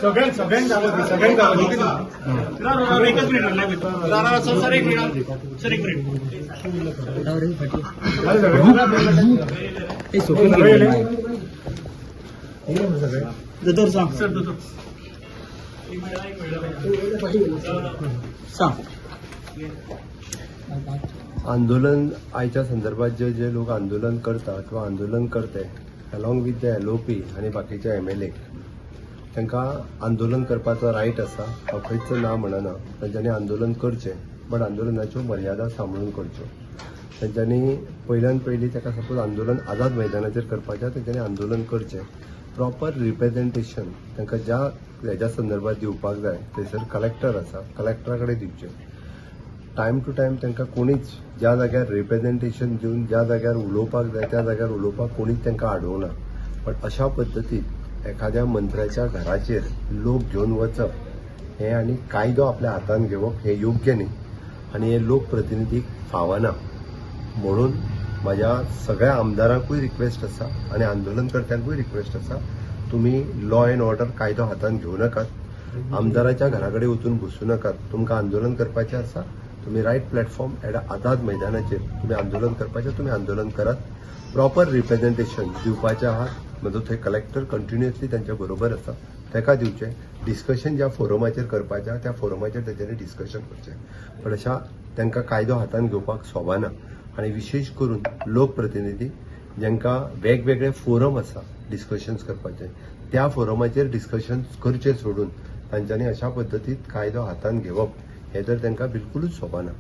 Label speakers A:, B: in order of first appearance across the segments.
A: सगळ्यांनी एकच minute sir एक मिनिट सर एक मिनिट सांग सर सांग
B: आंदोलन आयच्या संदर्भात जे लोक आंदोलन करतात किंवा आंदोलन करते अलॉंग विथ द एलओपी आणि बाकीचे एमएलए तांकां आंदोलन करपाचो रायट आसा हांव खंयचं ना म्हणना तांच्यांनी आंदोलन करचें बट आंदोलनाच्यो मर्यादा सांबाळून करच्यो तांच्यांनी पयल्यान पयलीं ताका सपोज आंदोलन आझाद मैदानाचेर करपाचें तांच्यांनी आंदोलन करचें प्रॉपर रिप्रेझेंटेशन तांकां ज्या हेच्या संदर्भात दिवपाक जाय थंयसर कलेक्टर आसा कलेक्टरा कडेन दिवचें टायम टू टायम तांकां कोणीच ज्या जाग्यार रिप्रेझेंटेशन दिवन ज्या जाग्यार उलोवपाक जाय त्या जाग्यार उलोवपाक कोणीच तांकां आडोवना पण अशा पद्दतीन एखाद्या मंत्र्याच्या घराचेर लोक घेवन वचप हें आनी कायदो आपल्या हातान घेवप हें योग्य न्ही आनी हे लोकप्रतिनिधीक फावना म्हणून म्हाज्या सगळ्या आमदारांकूय रिक्वेस्ट आसा आनी आंदोलनकर्त्यांकूय रिक्वेस्ट आसा तुमी लॉ एंड ऑर्डर कायदो हातान घेवं नाकात आमदाराच्या घरा कडेन वचून बसूं नाकात तुमकां आंदोलन करपाचें आसा तुम्ही राईट प्लॅटफॉर्म एडा आझाद मैदानाचेर तुम्ही आंदोलन करपाचें तुम्ही आंदोलन करात प्रॉपर रिप्रेझेंटेशन दिवपाचें आहात म्हजो थंय कलेक्टर कंटिन्युअसली तांच्या बरोबर आसा ताका दिवचें डिस्कशन ज्या फोरमाचेर करपाचें त्या फोरमाचेर तेजेर डिस्कशन करचें पण अशा तांकां कायदो हातान घेवपाक सोबाना आनी विशेश करून लोकप्रतिनिधी जांकां वेगवेगळे फोरम आसा डिस्कशन्स करपाचे त्या फोरमाचेर डिस्कशन्स करचे सोडून तांच्यांनी अशा पद्दतीत कायदो हातान घेवप हे तर तांकां बिलकुलूच सोबाना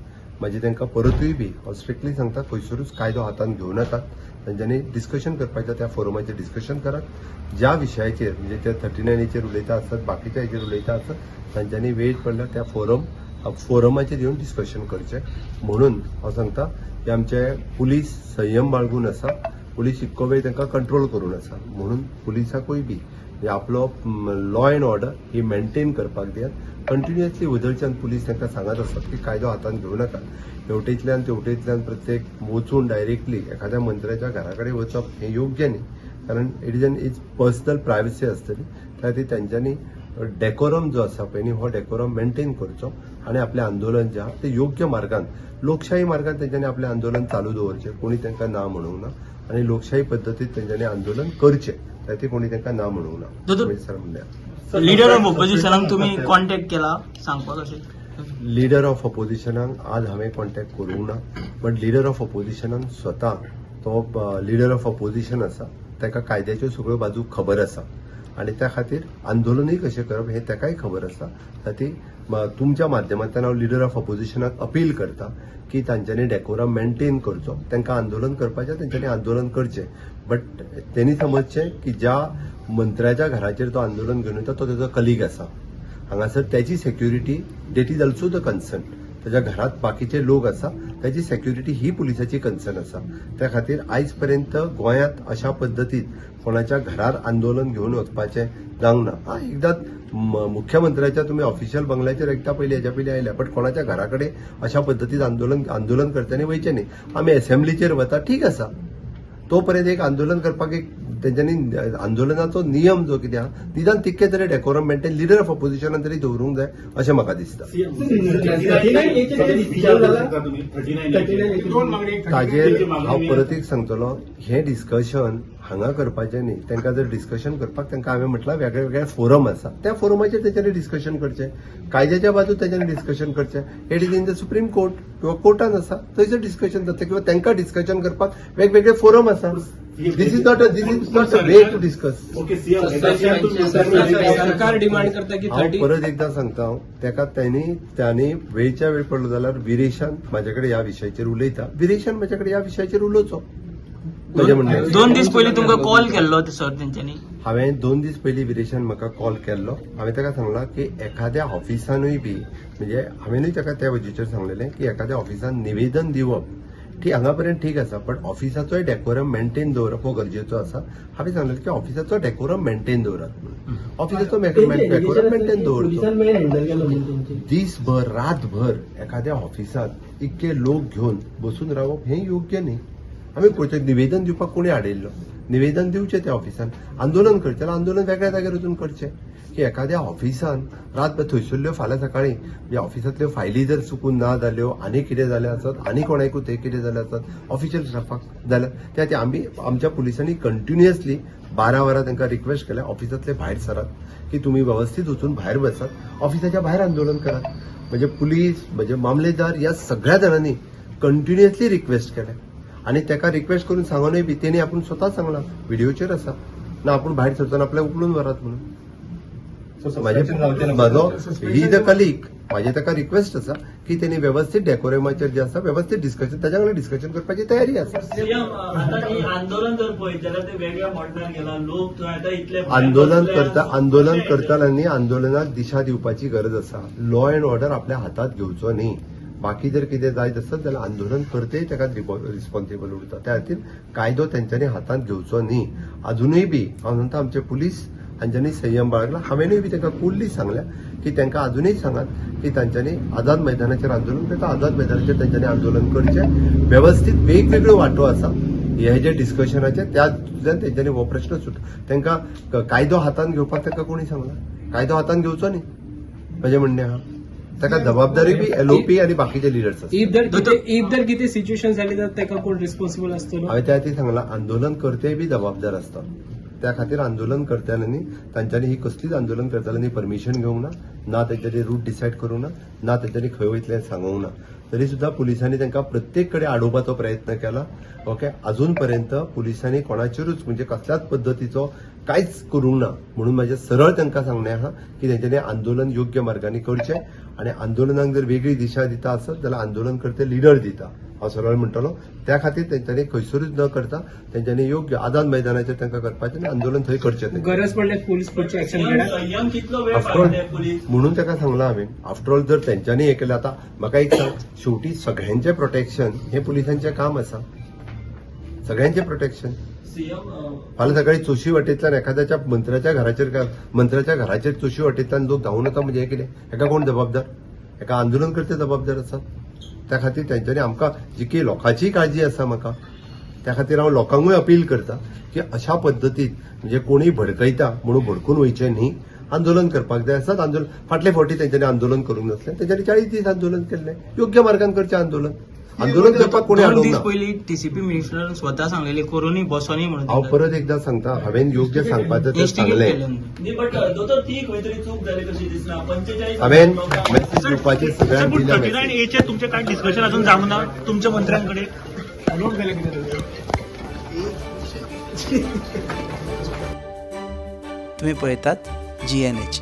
B: मागीर तांकां परतूय बी हांव स्ट्रिक्टली सांगता खंयसरूच कायदो हातान घेवं नाकात तांच्यांनी डिस्कशन करपाचें त्या फोरमाचेर डिस्कशन करात ज्या विशयाचेर म्हणजे त्या 39 उलयता आसत बाकीच्या हेचेर उलयता आसत तांच्यांनी वेळ पडल्यार त्या फोरमाचेर येवन डिस्कशन करचें म्हणून हांव सांगता की आमचे पुलीस संयम बाळगून आसा पुलीस इतको वेळ तांकां कंट्रोल करून आसा म्हणून पुलिसाकूय बी आपलो लॉ एंड ऑर्डर ही मेंटेन करपाक दियात कंटिन्युअसली वदळच्यान पुलीस तांकां सांगत आसतात की कायदो हातान घेवं नाका हेवटेंतल्यान तेवटेंतल्यान प्रत्येक वचून डायरेक्टली एखाद्या मंत्र्याच्या घरा कडेन वचप हें योग्य न्ही कारण इट इज पर्सनल प्रायवसी आसतली त्या खातीर तांच्यांनी डेकोरम जो आसा पळय न्ही हो डेकोरम मेंटेन करचो आनी आपलें आंदोलन जें आहा तें योग्य मार्गान लोकशाही मार्गान तांच्यांनी आपलें आंदोलन चालू दवरचें कोणी तांकां ना म्हणूंक ना आनी लोकशाही पद्दतीन तांच्यांनी आंदोलन करचें त्या खातीर कोणी तांकां ना म्हणूंक ना सर म्हणल्यार
A: लीडर ऑफ ऑपोजिशनाक तुम्ही कॉन्टॅक्ट केला सांगपाक अशें
B: लीडर ऑफ ऑपोजिशनाक आज हांवें कॉन्टॅक्ट करूंक ना बट लीडर ऑफ ऑपोजिशनाक स्वता तो लीडर ऑफ ऑपोजिशन आसा ताका कायद्याच्यो सगळ्यो बाजू खबर आसा आनी त्या खातीर आंदोलनूय कशें करप हें ताकाय खबर आसा ताती तुमच्या माध्यमांतल्यान हांव लीडर ऑफ ऑपोजिशनाक अपील करता की तांच्यांनी डेकोरम मेंटेन करचो तांकां आंदोलन करपाचें तांच्यांनी आंदोलन करचें बट तेणी समजचें की ज्या मंत्र्याच्या घराचेर तो आंदोलन घेवन वता तो तेजो कलीग आसा हांगासर त्याची security date is also the concern त्याच्या घरात बाकीचे लोक आसा त्याची सेक्युरिटी ही पुलिसाची कन्सर्न आसा त्या खातीर आयज पर्यंत गोंयांत अशा पद्दतीन कोणाच्या घरार आंदोलन घेवन वचपाचें जावंक ना एकदां मुख्यमंत्र्याच्या तुम्ही ऑफिशियल बंगल्याचेर एकदा पयलीं हेच्या पयलीं आयल्या बट कोणाच्या घरा कडेन अशा पद्दतीन आंदोलन करच्यांनी वयचें न्ही आमी असेंब्लीचेर वता ठीक आसा तो पर्यंत एक आंदोलन करपाक एक तेंच्यांनी आंदोलनाचो नियम जो कितें आहा निदान तितके तरी डेकोरम मेंटेन लीडर ऑफ ऑपोजिशनान तरी दवरूंक जाय अशें म्हाका दिसता ताजेर हांव परत एक सांगतलो हें डिस्कशन हांगा करपाचें न्ही तांकां जर डिस्कशन करपाक तांकां हांवें म्हटलां वेगळे वेगळे फोरम आसा त्या फोरमाचेर तेंच्यांनी डिस्कशन करचें कायद्याच्या बाजू तेंच्यांनी डिस्कशन करचें it is in the supreme court किंवा कोर्टान आसा थंयसर डिस्कशन जाता किंवा तांकां डिस्कशन करपाक वेगवेगळे फोरम आसा this is not a way to discuss
A: सरकार डिमांड करता की
B: हांव परत एकदां सांगता हांव ताका त्यांनी वेळच्या वेळ पडलो जाल्यार विरेशान म्हाजे कडेन ह्या विशयाचेर उलयता विरेशान म्हाजे कडेन ह्या विशयाचेर उलोवचो म्हजें म्हणणें
A: 2 दीस पयलीं तुमकां कॉल केल्लो सर तेंच्यांनी
B: हांवें 2 दीस पयलीं विरेशान म्हाका कॉल केल्लो हांवें ताका सांगलां की एखाद्या ऑफिसानूय बी म्हणजे हांवेंनूय ताका त्या वजेचेर सांगलेलें की एखाद्या ऑफिसान निवेदन दिवप ठीक हांगा पर्यंत ठीक आसा पण ऑफिसाचोय डेकोरम मेंटेन दवरप हो गरजेचो आसा हांवें सांगलें की ऑफिसाचो डेकोरम मेंटेन दवरात ऑफिसाचो डेकोरम मेंटेन दवरचो दीसभर रातभर एखाद्या ऑफिसात इतके लोक घेवन बसून रावप हें योग्य न्ही आमी पळयचे निवेदन दिवपाक कोणी हाडिल्लो, निवेदन दिवचें त्या ऑफिसान, आंदोलन करचें जाल्यार आंदोलन वेगळ्या जाग्यार वचून करचें. की एखाद्या ऑफिसान रातभर थंयसरल्यो फाल्यां सकाळीं म्हणजे ऑफिसांतल्यो फायली जर चुकून ना जाल्यो, आनी कितें जालें आसत, आनी कोणाकूय थंय कितें जालें आसत ऑफिशियल स्टाफाक जाल्यार त्या खातीर आमी आमच्या पुलिसांनी कंटिन्युअसली 12 वरां तांकां रिक्वेस्ट केल्या ऑफिसांतले भायर सरात की तुमी वेवस्थीत वचून भायर बसात, ऑफिसाच्या भायर आंदोलन करात. म्हणजे पुलीस म्हणजे मामलेदार ह्या सगळ्या जाणांनी कंटिन्युअसली रिक्वेस्ट केल्या आनी ताका रिक्वेस्ट करून सांगूनय बी तेणी आपूण स्वता सांगलां, व्हिडिओचेर आसा ना आपूण भायर सरतना आपल्याक उखलून व्हरात म्हणून. म्हाजो ही द कलीग माझी ताका रिक्वेस्ट आसा की तेणी व्यवस्थीत डेकोरेमाचेर जे आसा व्यवस्थीत डिस्कशन ताच्या वांगडा डिस्कशन करपाची तयारी आसा.
A: आंदोलन जर पळयत जाल्यार ते वेगळ्या मॉडलान गेला, लोक थंय आतां इतले
B: आंदोलन करताना आंदोलनाक दिशा दिवपाची गरज आसा. लॉ अँड ऑर्डर आपल्या हातात घेवचो न्ही. बाकी जर कितें जायत आसत जाल्यार आंदोलन करते ताका रिस्पॉन्सिबल उरता. त्या खातीर कायदो तेंच्यांनी हातांत घेवचो न्ही. अजूनय बी हांव म्हणटा आमचे पुलीस हांच्यांनी संयम बाळगला. हांवेनूय बी तांकां कुल्ली सांगल्या की तांकां अजूनय सांगात की तांच्यांनी आझाद मैदानाचेर आंदोलन करता, आझाद मैदानाचेर तांच्यांनी आंदोलन करचें. व्यवस्थीत वेगवेगळ्यो वाटो आसा हे जे डिस्कशनाचे त्यातून तेंच्यांनी हो प्रश्न सुट तांकां कायदो हातांत घेवपाक तांकां कोणी सांगला. कायदो हातांत घेवचो न्ही म्हजें म्हणणें आहा. ताका जबाबदारी बी एलओपी आनी बाकीचे लिडर्स आसा.
C: इफ जर कितें सिच्युएशन जाली जाल्यार ताका कोण रिस्पॉन्सिबल आसतलो.
B: हांवें त्या खातीर सांगलां आंदोलन करते बी जबाबदार आसता. त्या खातीर आंदोलन करतल्यांनी तांच्यांनी ही कसलीच आंदोलन करतल्यांनी परमिशन घेवंक ना तेंच्यांनी रूट डिसायड करूंक ना तेंच्यांनी खंय वयतलें सांगूंक ना. तरी सुद्दां पुलिसांनी तांकां प्रत्येक कडेन आडोवपाचो प्रयत्न केला. ओके, अजून पर्यंत पुलिसांनी कोणाचेरूच म्हणजे कसल्याच पद्दतीचो कांयच करूंक ना. म्हणून म्हाजें सरळ तांकां सांगणें आहा की तेंच्यांनी आंदोलन योग्य मार्गाने करचें आनी आंदोलनाक जर वेगळी दिशा दिता आसत जाल्यार आंदोलन करते लिडर दिता हांव सरळ म्हणटलो. त्या खातीर तेंच्यांनी खंयसरूच न करता तेंच्यांनी योग्य आझाद मैदानाचेर तांकां करपाचें आनी आंदोलन थंय करचें.
C: गरज पडल्यार पोलीस पुढची ऍक्शन घेणार.
A: संयम कितलो वेळ
B: आफ्टरऑल
A: पाळटले पुलीस?
B: म्हणून ताका सांगलां हांवें आफ्टरऑल जर तेंच्यांनी हें केलें आतां म्हाका एक सांग, शेवटी सगळ्यांचें प्रोटेक्शन हें पुलिसांचें काम आसा. सगळ्यांचें प्रोटेक्शन. फाल्यां सकाळीं चोशी वाटेंतल्यान एखाद्याच्या मंत्र्याच्या घराचेर चोशी वाटेंतल्यान लोक धांवून येता म्हणजे हें कितें? हेका कोण जबाबदार? हेका आंदोलन करते जबाबदार आसात. त्या खातीर तेंच्यांनी आमकां जी की लोकांची काळजी आसा म्हाका त्या खातीर हांव लोकांकूय अपील करता की अशा पद्दतीन म्हणजे कोणी भडकयता म्हणून भडकून वयचें न्ही. आंदोलन करपाक जाय आसात. आंदोलन फाटले फावटी तेंच्यांनी आंदोलन करूंक नासलें. तेंच्यांनी 40 दीस आंदोलन केल्लें. योग्य मार्गान करचें आंदोलन. आंदोलन करपाक कोणी
A: 2
B: हाडूंक
A: दीस
B: ना.
A: पयलीं टीसीपी मिनिस्टरान स्वता सांगलेली कोरोनी बसोनी म्हणून.
B: हांव परत एकदां सांगता हांवें योग्य सांगपाचें तें सांगलें.
A: बट दोतोर ती खंय तरी चूक जाली कशी दिसना. 45
B: हांवें मेसेज दिवपाचें सगळ्यांक दिल्या.
D: 39A तुमचे काय डिस्कशन अजून जावं ना तुमच्या मंत्र्यांकडे?
E: तुम्ही पळयतात GNH.